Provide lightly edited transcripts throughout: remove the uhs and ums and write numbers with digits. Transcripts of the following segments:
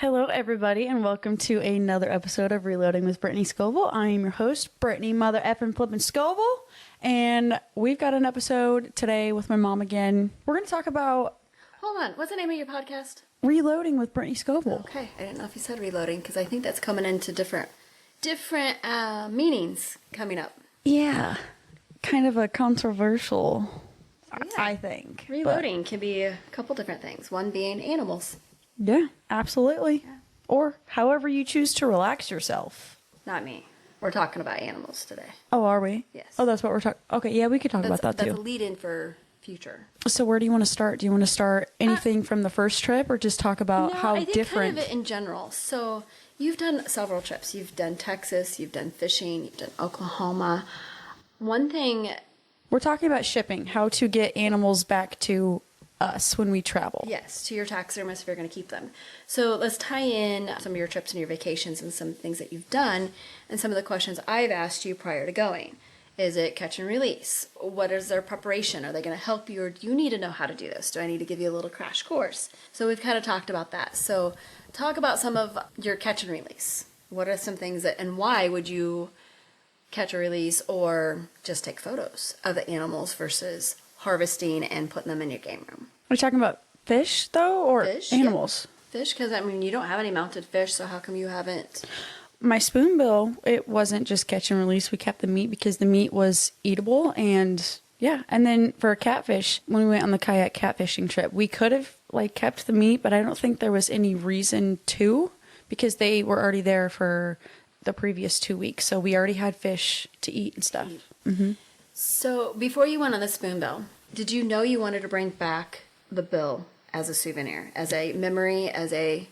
Hello, everybody, and welcome to another episode of Reloading with Brittany Scovel. I am your host, Brittany Mother Effin' Flippin' Scovel, and we've got an episode today with my mom again. We're going to talk about Hold on. What's the name of your podcast? Reloading with Brittany Scovel. Okay. I didn't know if you said reloading because I think that's coming into different meanings coming up. Yeah, kind of a controversial, Yeah. I think. Reloading can be a couple different things. One being animals. Yeah, absolutely. Yeah. Or however you choose to relax yourself. Not me. We're talking about animals today. Oh, are we? Yes. Oh, that's what we're talking. Okay, yeah, we could talk about that too. That's a lead-in for future. So where do you want to start? Do you want to start anything from the first trip or just talk about how I think different? kind of it in general. So you've done several trips. You've done Texas, you've done fishing, you've done Oklahoma. One thing... We're talking about shipping, how to get animals back to us when we travel. Yes, to your taxidermist if you're going to keep them. So let's tie in some of your trips and your vacations and some things that you've done and some of the questions I've asked you prior to going. Is it catch and release? What is their preparation? Are they going to help you, or do you need to know how to do this? Do I need to give you a little crash course? So we've kind of talked about that. So talk about some of your catch and release. What are some things that, and why would you catch or release or just take photos of the animals versus harvesting and putting them in your game room? Are we talking about fish, though, or Fish, animals? Yeah. Fish, because, I mean, you don't have any mounted fish, so how come you haven't? My spoonbill, it wasn't just catch and release. We kept the meat because the meat was eatable, and yeah. And then for catfish, when we went on the kayak catfishing trip, we could have, kept the meat, but I don't think there was any reason to, because they were already there for the previous 2 weeks, so we already had fish to eat and stuff. Mm-hmm. So before you went on the spoonbill, did you know you wanted to bring back the bill as a souvenir, as a memory, as a...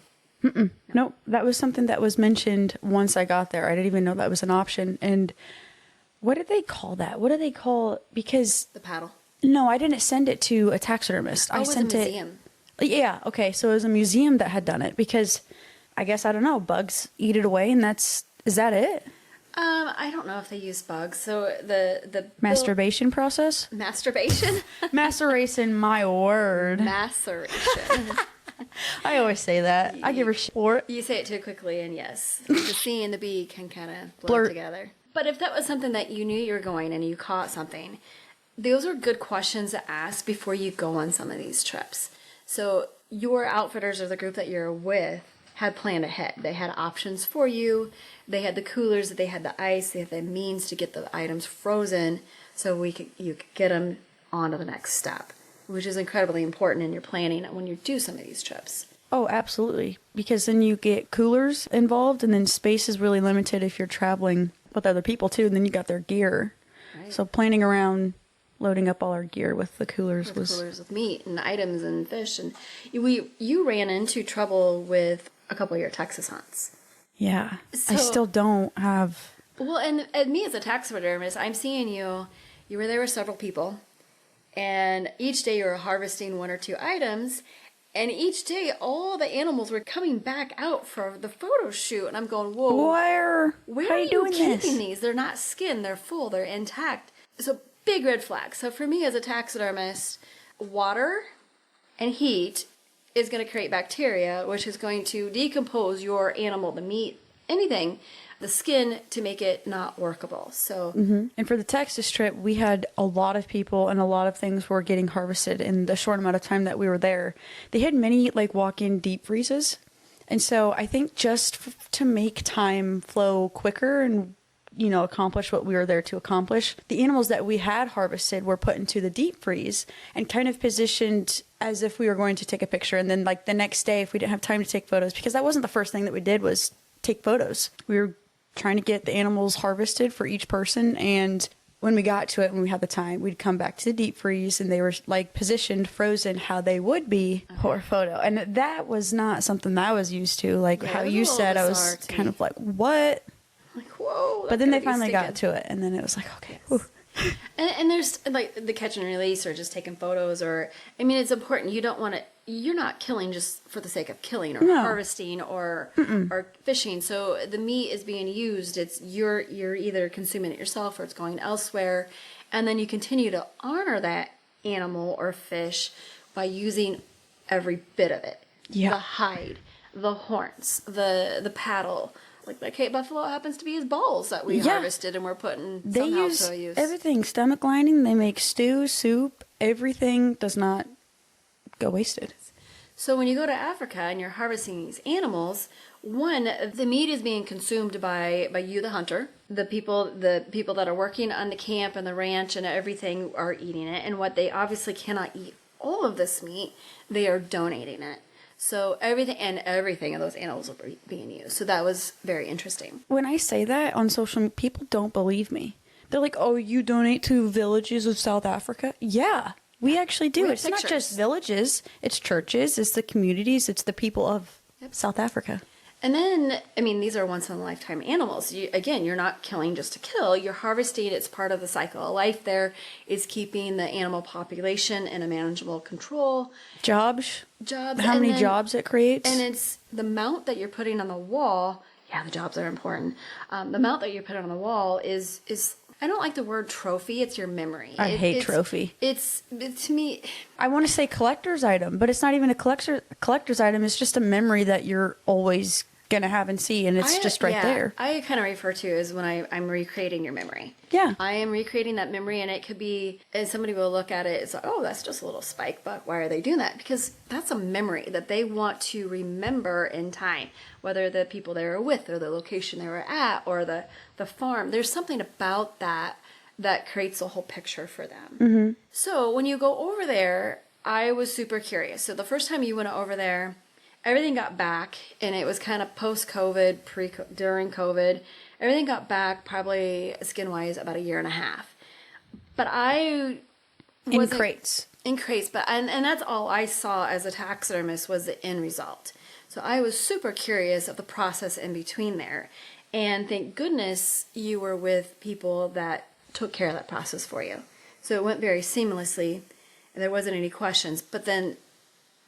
Nope, that was something that was mentioned once I got there. I didn't even know that was an option. And what did they call that? What do they call... Because... The paddle? No, I didn't send it to a taxidermist. I sent it... museum. Yeah, okay, so it was a museum that had done it because, I guess, I don't know, bugs eat it away and that's... Is that it? I don't know if they use bugs. So the masturbation process? Masturbation? Maceration, my word. Maceration. I always say that. I give her shit for it. You say it too quickly, and yes, the C and the B can kind of blur together. But if that was something that you knew you were going and you caught something, those are good questions to ask before you go on some of these trips. So your outfitters or the group that you're with had planned ahead. They had options for you. They had the coolers, they had the ice, they had the means to get the items frozen so you could get them on to the next step, which is incredibly important in your planning when you do some of these trips. Oh, absolutely. Because then you get coolers involved, and then space is really limited if you're traveling with other people too, and then you got their gear. Right. So planning around loading up all our gear with the coolers coolers with meat and items and fish. And you ran into trouble with a couple of your Texas hunts. Yeah. So, I still don't have... Well, and me as a taxidermist, I'm seeing you were there with several people, and each day you were harvesting one or two items, and each day all the animals were coming back out for the photo shoot, and I'm going, whoa. Where are you keeping these? They're not skinned, they're full, they're intact. So big red flag. So for me as a taxidermist, water and heat is going to create bacteria, which is going to decompose your animal, the meat, anything, the skin, to make it not workable. So, And for the Texas trip, we had a lot of people and a lot of things were getting harvested in the short amount of time that we were there. They had many walk-in deep freezes. And so I think just to make time flow quicker and accomplish what we were there to accomplish, the animals that we had harvested were put into the deep freeze and kind of positioned as if we were going to take a picture. And then the next day, if we didn't have time to take photos, because that wasn't the first thing that we did was take photos. We were trying to get the animals harvested for each person. And when we got to it, when we had the time, we'd come back to the deep freeze and they were positioned, frozen, how they would be for a photo. And that was not something that I was used to. How you said, I was kind of what? Whoa. But then they finally got to it, and then it was okay. Yes. And there's the catch and release, or just taking photos, or it's important. You don't want to. You're not killing just for the sake of killing, or harvesting, or fishing. So the meat is being used. It's you're either consuming it yourself or it's going elsewhere, and then you continue to honor that animal or fish by using every bit of it. Yeah. The hide, the horns, the paddle. Like the Cape Buffalo happens to be his balls that we Yeah. harvested and we're putting They somehow use to use. everything. Stomach lining. They make stew, soup. Everything does not go wasted. So when you go to Africa and you're harvesting these animals, one, the meat is being consumed by you, the hunter. The people that are working on the camp and the ranch and everything are eating it. And what they obviously cannot eat all of this meat, they are donating it. So everything of those animals are being used. So that was very interesting. When I say that on social media, people don't believe me. They're like, "Oh, you donate to villages of South Africa?" Yeah, we actually do. We have It's not pictures. just villages. It's churches. It's the communities. It's the people of South Africa. And then, I mean, these are once in a lifetime animals. You're not killing just to kill. You're harvesting. It's part of the cycle of life. There is keeping the animal population in a manageable control. Jobs. Jobs. How and many then- jobs it creates. And it's the mount that you're putting on the wall. Yeah, the jobs are important. The mount that you put on the wall is I don't like the word trophy. It's your memory. I hate it's, trophy. It's to me. I want to say collector's item, but it's not even a collector's item. It's just a memory that you're always going to have and see, and it's just right there. I kind of refer to as when I'm recreating your memory. Yeah. I am recreating that memory, and it could be, and somebody will look at it, it's like, oh, that's just a little spike buck. Why are they doing that? Because that's a memory that they want to remember in time, whether the people they were with, or the location they were at, or the farm. There's something about that creates a whole picture for them. Mm-hmm. So when you go over there, I was super curious. So the first time you went over there, everything got back, and it was kind of post-COVID, during COVID. Everything got back probably skin-wise about a year and a half. But I In crates. In crates, but and that's all I saw as a taxidermist was the end result. So I was super curious of the process in between there. And thank goodness you were with people that took care of that process for you. So it went very seamlessly, and there wasn't any questions. But then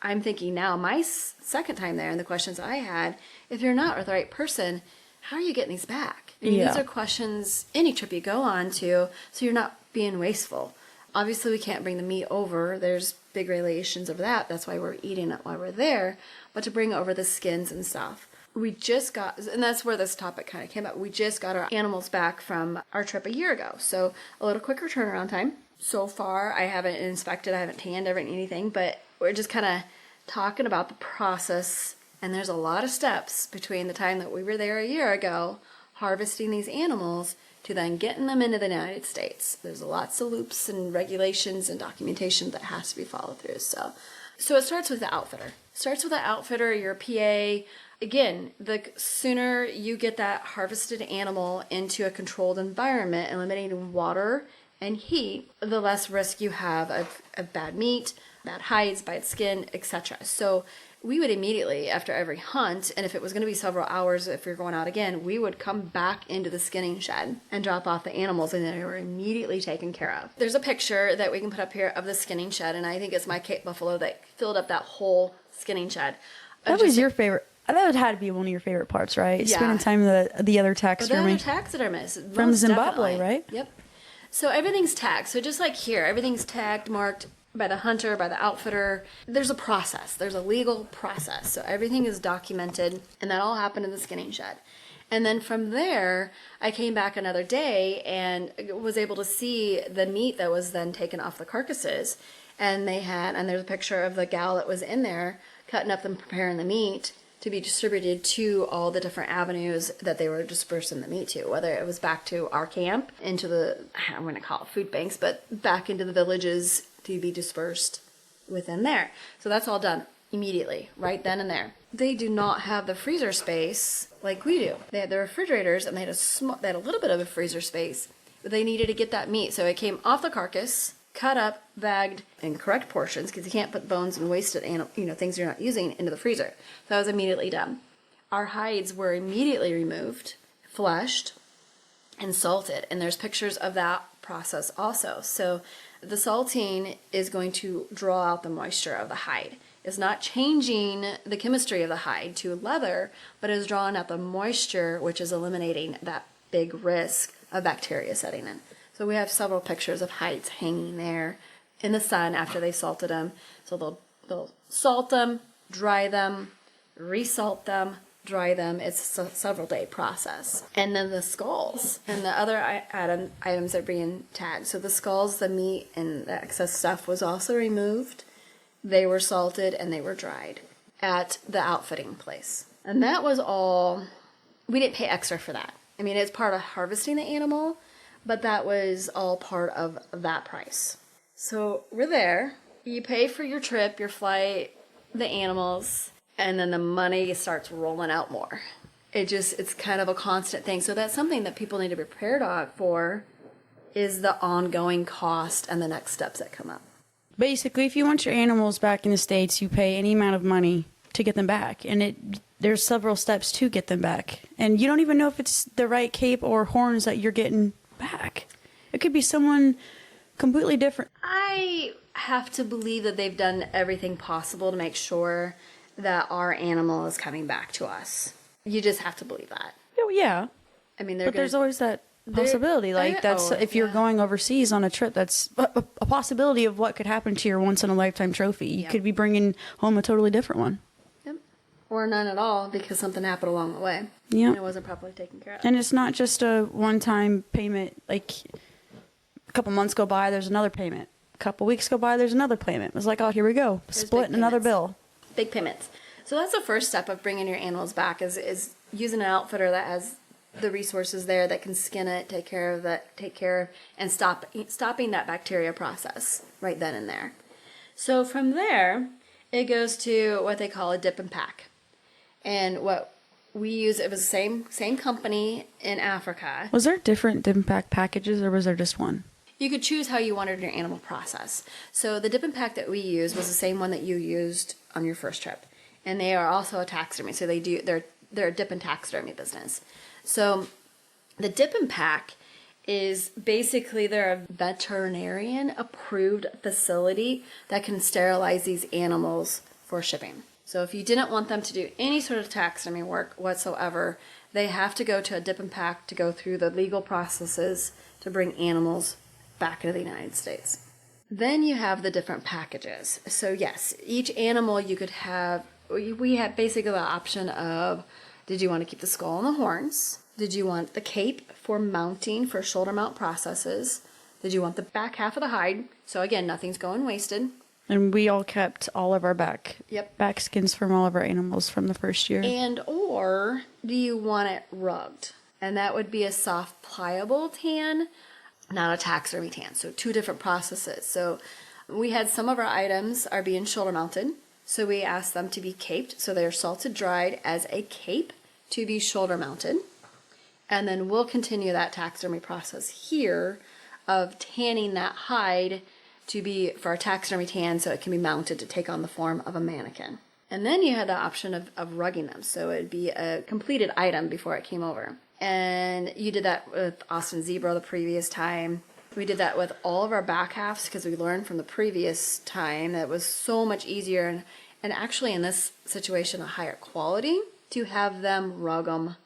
I'm thinking now, my second time there, and the questions I had, if you're not with the right person, how are you getting these back? I mean, Yeah. these are questions any trip you go on to, so you're not being wasteful. Obviously, we can't bring the meat over. There's big regulations of that. That's why we're eating it while we're there. But to bring over the skins and stuff. We just got, and that's where this topic kind of came up, we just got our animals back from our trip a year ago. So a little quicker turnaround time. So far, I haven't inspected, I haven't tanned, I haven't anything, but we're just kind of talking about the process. And there's a lot of steps between the time that we were there a year ago, harvesting these animals, to then getting them into the United States. There's lots of loops and regulations and documentation that has to be followed through. So it starts with the outfitter. Starts with the outfitter, your PA. Again, the sooner you get that harvested animal into a controlled environment, eliminating water and heat, the less risk you have of bad meat, bad hides, bad skin, etc. So we would immediately, after every hunt, and if it was going to be several hours, if you're going out again, we would come back into the skinning shed and drop off the animals, and they were immediately taken care of. There's a picture that we can put up here of the skinning shed, and I think it's my Cape Buffalo that filled up that whole skinning shed. That was your favorite. That had to be one of your favorite parts, right? Yeah. Spending time with the other But the taxidermy. other taxidermists. From most Zimbabwe, definitely. right? Yep. So everything's tagged. So just like here, everything's tagged, marked by the hunter, by the outfitter. There's a process. There's a legal process. So everything is documented, and that all happened in the skinning shed. And then from there, I came back another day and was able to see the meat that was then taken off the carcasses. And there's a picture of the gal that was in there cutting up and preparing the meat to be distributed to all the different avenues that they were dispersing the meat to, whether it was back to our camp, into the, I'm going to call it food banks, but back into the villages to be dispersed within there. So that's all done immediately, right then and there. They do not have the freezer space like we do. They had the refrigerators, and they had a little bit of a freezer space, but they needed to get that meat. So it came off the carcass, cut up, bagged in correct portions, because you can't put bones and wasted things you're not using into the freezer. So that was immediately done. Our hides were immediately removed, fleshed, and salted. And there's pictures of that process also. So the salting is going to draw out the moisture of the hide. It's not changing the chemistry of the hide to leather, but is drawing out the moisture, which is eliminating that big risk of bacteria setting in. So we have several pictures of hides hanging there in the sun after they salted them. So they'll salt them, dry them, resalt them, dry them. It's a several day process. And then the skulls and the other items are being tagged. So the skulls, the meat, and the excess stuff was also removed. They were salted and they were dried at the outfitting place. And that was all, we didn't pay extra for that. I mean, it's part of harvesting the animal, but that was all part of that price. So we're there. You pay for your trip, your flight, the animals, and then the money starts rolling out more. It's kind of a constant thing. So that's something that people need to be prepared for, is the ongoing cost and the next steps that come up. Basically, if you want your animals back in the States, you pay any amount of money to get them back. And there's several steps to get them back. And you don't even know if it's the right cape or horns that you're getting back. It could be someone completely different. I have to believe that they've done everything possible to make sure that our animal is coming back to us. You just have to believe that. Oh, yeah. I mean, there's always that possibility. If you're going overseas on a trip, that's a possibility of what could happen to your once-in-a-lifetime trophy. You could be bringing home a totally different one. Yep. Or none at all because something happened along the way. Yeah. And it wasn't properly taken care of. And it's not just a one-time payment. Like, a couple months go by, there's another payment. A couple weeks go by, there's another payment. It's like, oh, here we go. Splitting another bill. Big payments. So that's the first step of bringing your animals back is using an outfitter that has the resources there that can skin it, take care of, and stopping that bacteria process right then and there. So from there, it goes to what they call a dip and pack. And what we use, it was the same company in Africa. Was there different dip and pack packages, or was there just one? You could choose how you wanted your animal process. So the dip and pack that we used was the same one that you used on your first trip. And they are also a taxidermy, so they're a dip and taxidermy business. So the dip and pack is basically, they're a veterinarian approved facility that can sterilize these animals for shipping. So if you didn't want them to do any sort of taxidermy work whatsoever, they have to go to a dip and pack to go through the legal processes to bring animals back into the United States. Then you have the different packages. So yes, each animal you could have, we had basically the option of, did you want to keep the skull and the horns? Did you want the cape for mounting for shoulder mount processes? Did you want the back half of the hide? So again, nothing's going wasted. And we all kept all of our back skins from all of our animals from the first year. And or do you want it rugged? And that would be a soft pliable tan, not a taxidermy tan. So two different processes. So we had some of our items are being shoulder mounted. So we asked them to be caped. So they're salted dried as a cape to be shoulder mounted. And then we'll continue that taxidermy process here of tanning that hide to be for a taxidermy tan so it can be mounted to take on the form of a mannequin. And then you had the option of rugging them. So it'd be a completed item before it came over. And you did that with Austin Zebra the previous time. We did that with all of our back halves because we learned from the previous time that it was so much easier and actually in this situation a higher quality to have them rug them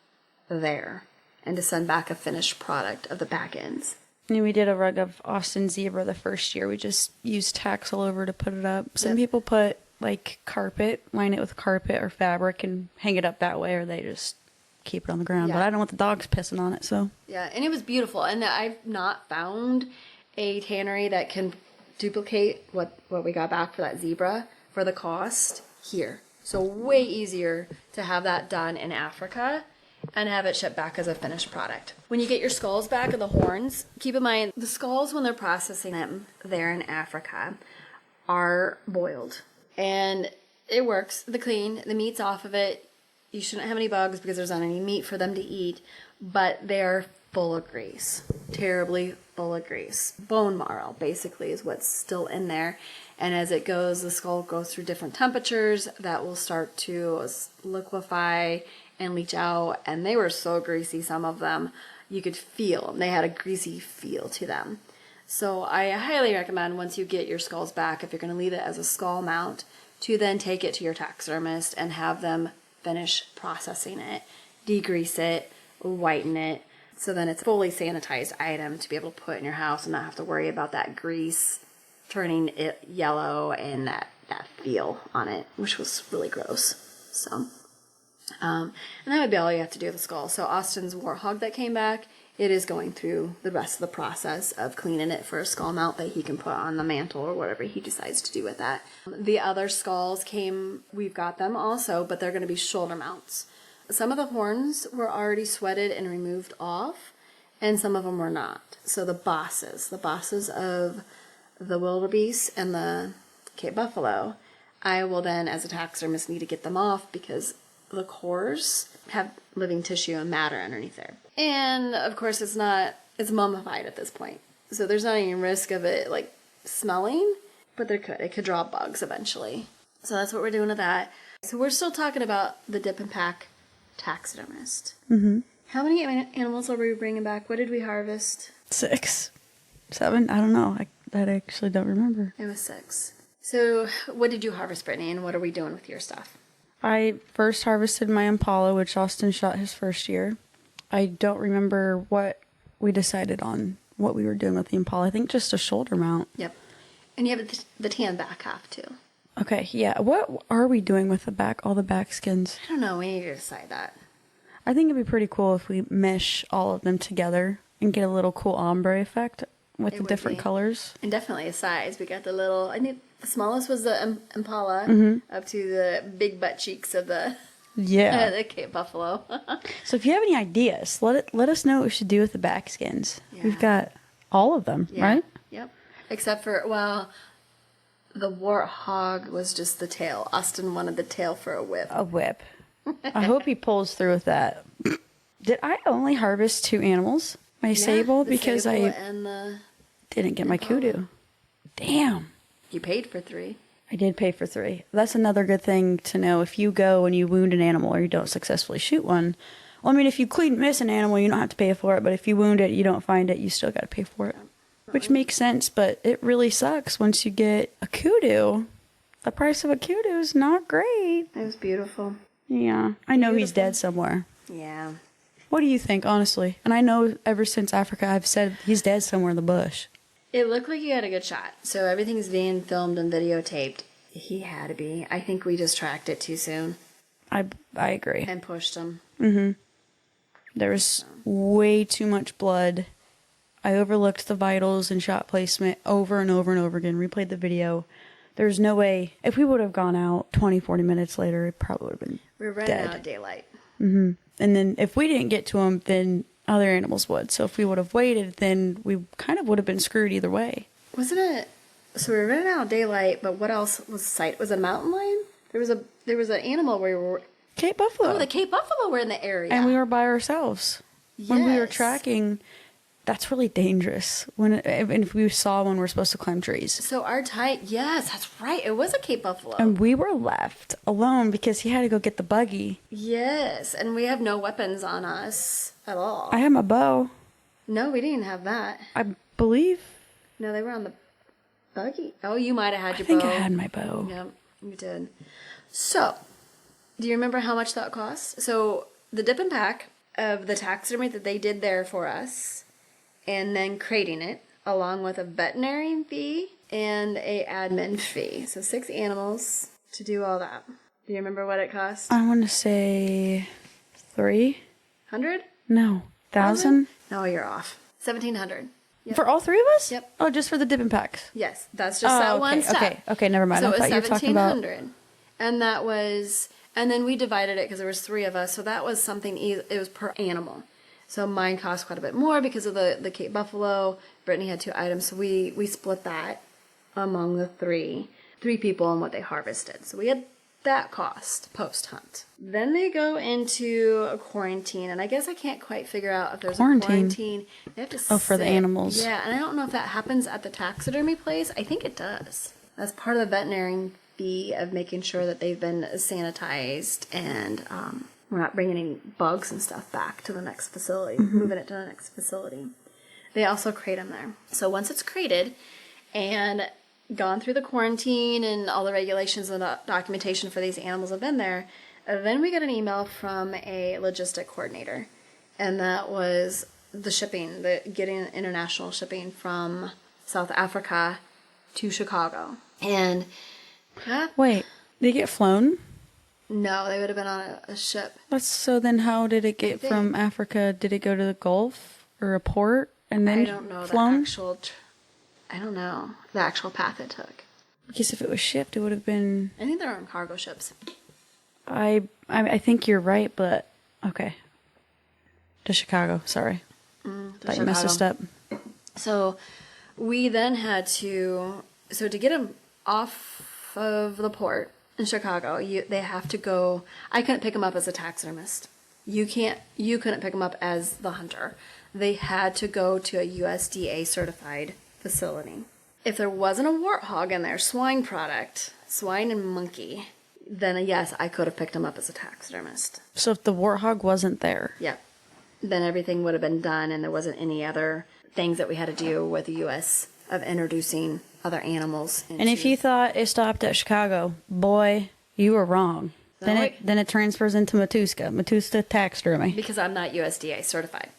there and to send back a finished product of the back ends. And we did a rug of Austin Zebra the first year. We just used tacks all over to put it up. Some people put like carpet, line it with carpet or fabric and hang it up that way, or they just keep it on the ground. But I don't want the dogs pissing on it, so. Yeah, and it was beautiful. And I've not found a tannery that can duplicate what we got back for that zebra for the cost here. So way easier to have that done in Africa and have it shipped back as a finished product. When you get your skulls back and the horns, keep in mind the skulls when they're processing them there in Africa are boiled. And it works. The meat's off of it. You shouldn't have any bugs because there's not any meat for them to eat, but they're full of grease. Terribly full of grease. Bone marrow, basically, is what's still in there. And as it goes, the skull goes through different temperatures. That will start to liquefy and leach out. And they were so greasy, some of them. You could feel them. They had a greasy feel to them. So I highly recommend once you get your skulls back, if you're going to leave it as a skull mount, to then take it to your taxidermist and have them finish processing it, degrease it, whiten it, so then it's a fully sanitized item to be able to put in your house and not have to worry about that grease turning it yellow and that feel on it, which was really gross. So And that would be all you have to do with the skull. So Austin's warthog that came back, it is going through the rest of the process of cleaning it for a skull mount that he can put on the mantle or whatever he decides to do with that. The other skulls we've got them also, but they're going to be shoulder mounts. Some of the horns were already sweated and removed off, and some of them were not. So the bosses of the wildebeest and the Cape buffalo, I will then, as a taxidermist, need to get them off because the cores have living tissue and matter underneath there. And of course it's mummified at this point. So there's not any risk of it like smelling, but it could draw bugs eventually. So that's what we're doing with that. So we're still talking about the dip and pack taxidermist. Mm-hmm. How many animals are we bringing back? What did we harvest? 6, 7, I don't know. I actually don't remember. It was 6. So what did you harvest, Brittany, and what are we doing with your stuff? I first harvested my Impala, which Austin shot his first year. I don't remember what we decided on, what we were doing with the Impala. I think just a shoulder mount. Yep. And you have the tan back half, too. Okay, yeah. What are we doing with all the back skins? I don't know. We need to decide that. I think it'd be pretty cool if we mesh all of them together and get a little cool ombre effect with the different colors. And definitely a size. We got the smallest was the Impala up to the big butt cheeks of the Cape buffalo. So if you have any ideas, let us know what we should do with the back skins. Yeah. We've got all of them, right? Yep. Except for, the warthog was just the tail. Austin wanted the tail for a whip. A whip. I hope he pulls through with that. Did I only harvest 2 animals? My sable? Because I didn't get my kudu. Damn. You paid for 3. I did pay for 3. That's another good thing to know. If you go and you wound an animal or you don't successfully shoot one, well, I mean, if you miss an animal, you don't have to pay for it. But if you wound it, you don't find it, you still got to pay for it. Which makes sense, but it really sucks once you get a kudu. The price of a kudu is not great. It was beautiful. Yeah. I know he's dead somewhere. Yeah. What do you think, honestly? And I know ever since Africa, I've said he's dead somewhere in the bush. It looked like he had a good shot. So everything's being filmed and videotaped. He had to be. I think we just tracked it too soon. I agree. And pushed him. Mm-hmm. There was way too much blood. I overlooked the vitals and shot placement over and over and over again. Replayed the video. There's no way. If we would have gone out 20, 40 minutes later, it probably would have been We were running out of daylight. Mm-hmm. And then if we didn't get to him, then other animals would. So if we would have waited, then we kind of would have been screwed either way. Wasn't it? So we were running out of daylight, but what else was sight? Was it a mountain lion? There was an animal where we were. Cape buffalo. Oh, the Cape buffalo were in the area. And we were by ourselves. Yes. When we were tracking, that's really dangerous. If we saw one, we're supposed to climb trees. So yes, that's right. It was a Cape buffalo. And we were left alone because he had to go get the buggy. Yes, and we have no weapons on us at all. I had my bow. No, we didn't have that. I believe. No, they were on the buggy. Oh, you might have had your bow. I think bow. I had my bow. Yep, you did. So, do you remember how much that cost? So, the dip and pack of the taxidermy that they did there for us, and then crating it, along with a veterinary fee and a admin fee. So 6 animals to do all that. Do you remember what it cost? I want to say 300? No. 1,000? No, you're off. 1,700. Yep. For all 3 of us? Yep. Oh, just for the dip and packs? Yes, that's just that one step. Okay, never mind. So I thought you were talking about... 1,700. And that was... And then we divided it because there was 3 of us. So that was something... It was per animal. So mine cost quite a bit more because of the Cape buffalo. Brittany had 2 items. So we split that among the 3 people and what they harvested. So we had that cost post-hunt. Then they go into a quarantine. And I guess I can't quite figure out if there's a quarantine. They have to for the animals. Yeah, and I don't know if that happens at the taxidermy place. I think it does. That's part of the veterinary fee of making sure that they've been sanitized and we're not bringing any bugs and stuff back to the next facility, moving it to the next facility. They also crate them there. So once it's crated and gone through the quarantine and all the regulations and the documentation for these animals have been there, then we got an email from a logistic coordinator. And that was the shipping, getting international shipping from South Africa to Chicago. And wait, they get flown? No, they would have been on a ship. So then how did it get from Africa? Did it go to the Gulf or a port and then I don't know flown? I don't know the actual path it took. Because if it was shipped, it would have been. I think they're on cargo ships. I think you're right, but okay. To Chicago, sorry. Thought you messed us up. So we then had to get them off of the port in Chicago. They have to go. I couldn't pick them up as a taxidermist. You couldn't pick them up as the hunter. They had to go to a USDA certified facility. If there wasn't a warthog in there, swine and monkey, then yes, I could have picked them up as a taxidermist. So if the warthog wasn't there. Yep. Then everything would have been done and there wasn't any other things that we had to do with the U.S. of introducing other animals. And if you thought it stopped at Chicago, boy, you were wrong. Then it transfers into Matuska Taxidermy. Because I'm not USDA certified.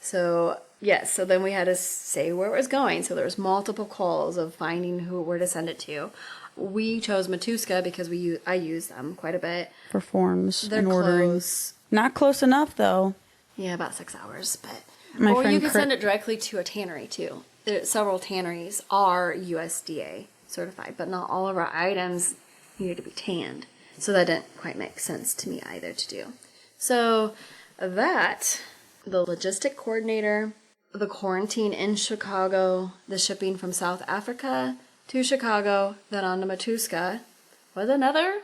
So, yes, so then we had to say where it was going. So there was multiple calls of finding where to send it to. We chose Matuska because I use them quite a bit. For forms They're and ordering. close. Not close enough, though. Yeah, about 6 hours. But Or you can send it directly to a tannery, too. Several tanneries are USDA certified, but not all of our items needed to be tanned. So that didn't quite make sense to me either to do. So that, the logistic coordinator, the quarantine in Chicago, the shipping from South Africa to Chicago, then on to Matuska, was another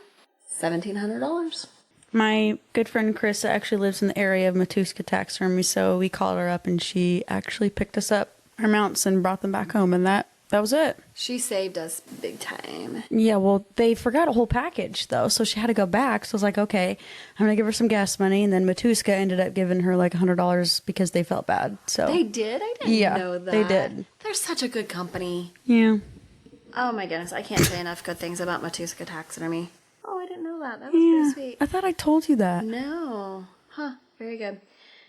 $1,700. My good friend Chris actually lives in the area of Matuska Taxidermy, so we called her up and she actually picked us up our mounts and brought them back home, and that was it. She saved us big time. Yeah, well, they forgot a whole package, though, so she had to go back. So I was like, okay, I'm going to give her some gas money, and then Matuska ended up giving her like $100 because they felt bad. So They did? I didn't know that. They did. They're such a good company. Yeah. Oh my goodness, I can't say enough good things about Matuska Taxidermy. Oh, I didn't know that. That was pretty sweet. I thought I told you that. No. Huh. Very good.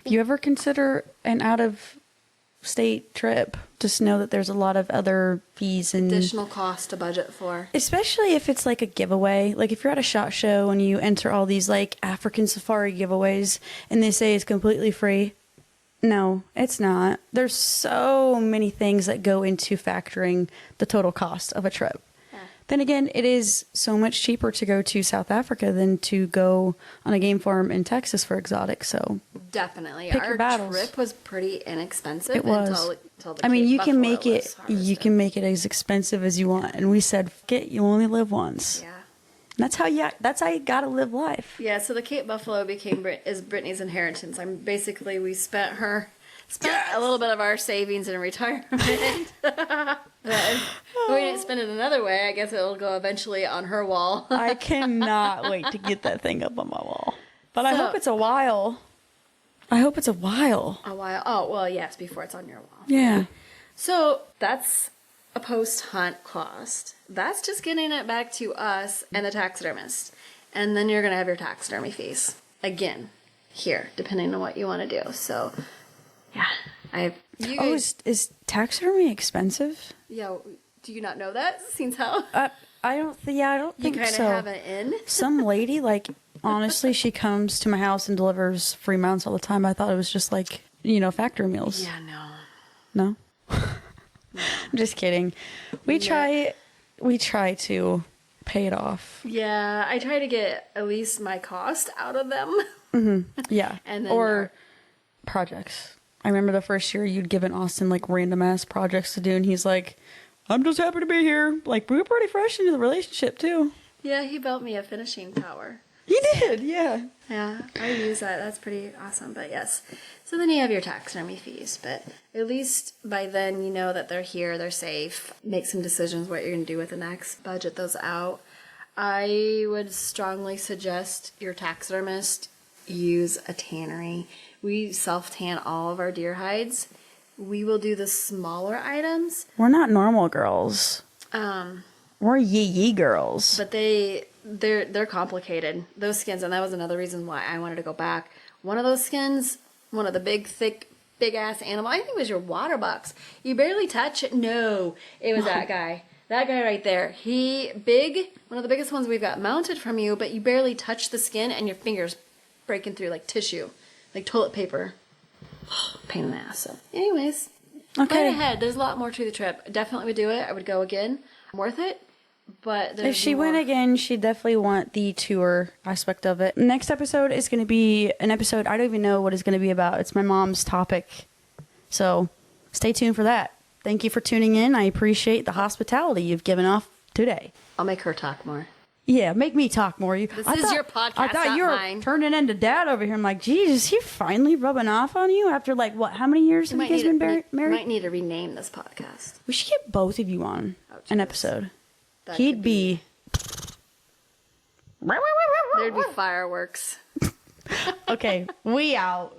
If you ever consider an out-of-state trip, just know that there's a lot of other fees and Additional cost to budget for. especially if it's like a giveaway. Like if you're at a SHOT Show and you enter all these like African safari giveaways and they say it's completely free. No, it's not. There's so many things that go into factoring the total cost of a trip. Yeah. Then again, it is so much cheaper to go to South Africa than to go on a game farm in Texas for exotic. So Definitely. Pick Our your battles. trip was pretty inexpensive it was. until the I mean, Cape you can Buffalo make it. was You harvested. can make it as expensive as you want. And we said, "Forget, you only live once." Yeah. That's how you gotta live life. Yeah, so the Cape Buffalo is Brittany's inheritance. We spent a little bit of our savings in retirement. But we didn't spend it another way. I guess it'll go eventually on her wall. I cannot wait to get that thing up on my wall. But I hope it's a while. A while. Oh, well, yes, before it's on your wall. Yeah. So that's a post-hunt cost. That's just getting it back to us and the taxidermist. And then you're going to have your taxidermy fees. Again, here, depending on what you want to do. So, yeah. Is taxidermy expensive? Yeah, do you not know that? Seems how. I don't think You kind of so. have it in. Some lady, like, honestly, she comes to my house and delivers free mounts all the time. I thought it was just like, factory meals. Yeah, no. No? I'm just kidding. We try to pay it off. Yeah, I try to get at least my cost out of them. Yeah. And then or projects. I remember the first year you'd given Austin like random ass projects to do, and he's like, I'm just happy to be here. Like, we were pretty fresh into the relationship too. Yeah, he built me a finishing tower. He did, yeah. Yeah, I use that. That's pretty awesome. But yes. So then you have your taxidermy fees. But at least by then you know that they're here, they're safe. Make some decisions what you're going to do with the next. Budget those out. I would strongly suggest your taxidermist use a tannery. We self-tan all of our deer hides. We will do the smaller items. We're not normal girls. We're yee girls. But they're complicated. Those skins, and that was another reason why I wanted to go back. One of those skins, one of the big, thick, big ass animal, I think it was your water box. You barely touch it. No, it was that guy. That guy right there. One of the biggest ones we've got mounted from you, but you barely touch the skin and your fingers breaking through like tissue, like toilet paper. Pain in the ass. So, anyways, Okay. Right ahead. There's a lot more to the trip. Definitely would do it. I would go again. Worth it. But there's If she more. went again, she'd definitely want the tour aspect of it. Next episode is going to be an episode I don't even know what it's going to be about. It's my mom's topic. So stay tuned for that. Thank you for tuning in. I appreciate the hospitality you've given off today. I'll make her talk more. Yeah, make me talk more. This is your podcast, I thought not you were mine. turning into dad over here. I'm like, geez, is he finally rubbing off on you after like what? How many years have you guys been married? Might need to rename this podcast. We should get both of you on an jeez. episode. That He'd could be. There'd be fireworks. Okay, we out.